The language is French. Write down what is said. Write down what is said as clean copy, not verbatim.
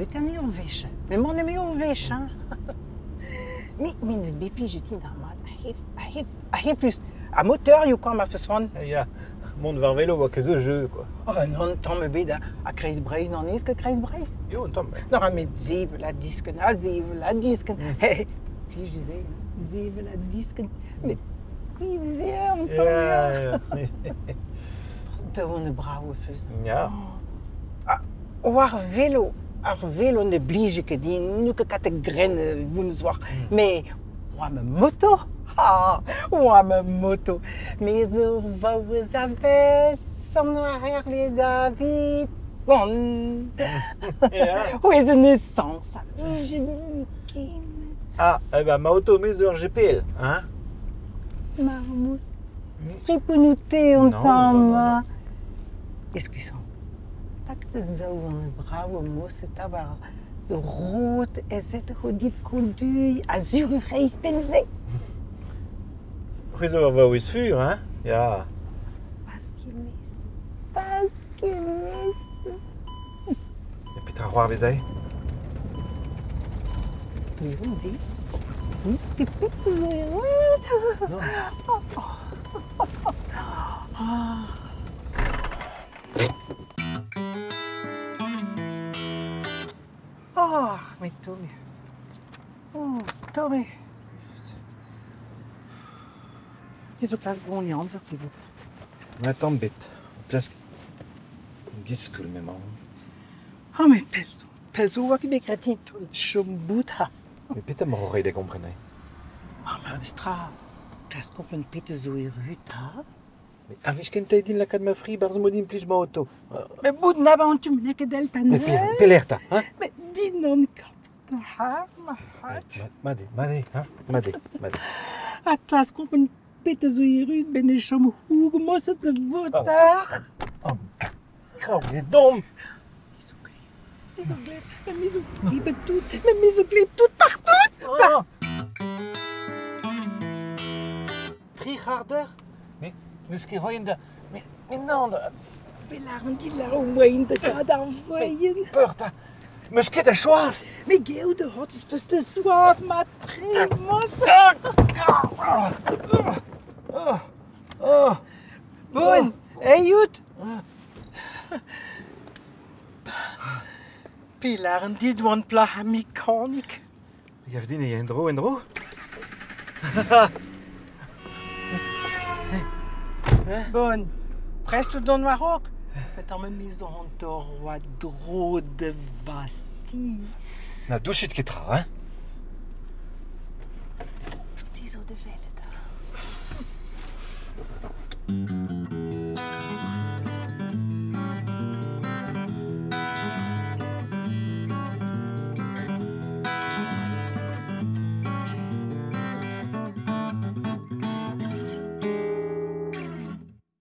Ruud en heel wischen. Mijn man is heel wischen. Minus BP, je dis normaal. Hij heeft plus. Un moteur, je kan maar verstaan. Ja, mon van vélo wat que deux jeux quoi. Oh non, tant me bida. A Chris Brace, non is que Chris Brace. Jo, Tom. Non, mais zeven la disken, zeven la disken. Puis je disais, zeven la disken. Mais squeeze hem. Ja. Toon brauwe vis. Ja. Waar velo ne blige que die nu que kat graine woensdag. Mais mijn moto. Mijn moto. Mais zo wou avez son arrière les Davidson. Ja. Hoe is de naissance? Je dis kind. Ah, eh ben, ma auto mesure GPL, hein? Marmous. Friponouté ontam. Excusez-moi. Pakt zo een blauwe mosse tabac. De rood is het godit conduit. Azur reis pensé. Friseur va où is vuur, hein? Ja. Parce que mis. Et puis t'as roi avec ça? Oui, vas-y. Niets gepikt. Non. Oh, mais Tommy. Oh, Tommy. Het is ook plaats gewoon niet anders, die boek. Mais attends, bête. Place. Disque le même. Oh, mais Pelzo, wat ik begrijp toen Shumbuta. Mais putain, m'aurait des comprenez. Oh, maar een straat. Plaats of een pitte zo in Ruta. Mais avec qu'un t'as dit la cadre ma frie, barz modine plus ma auto. Mais bout de naba, tu me que delta. Mais pelerta, hein? Mais dis non, kapot. Ha, ma hat. Madi, hein? Madi. A plaats of een pitte zo in Ruta, ben ik schon hoe gemoest het voertuig. Oh, grauw, je dom. Misoglip, mais misoglip tout partout. Trigarder? Mais ce qui est de. Mais non, Belaren die lauwen de gaat afwaaien. Porta. Musket de choix. Mais geu de hot is vast de zwaard, maar tremos. Bon, hey Joet. Pilaren die doen plaha mechaniek. Je hebt die en dro. Bon, presto don Maroc. Met dan mijn maison door wat rode vasties. Na douche het getra, hein? Ziezo de velle.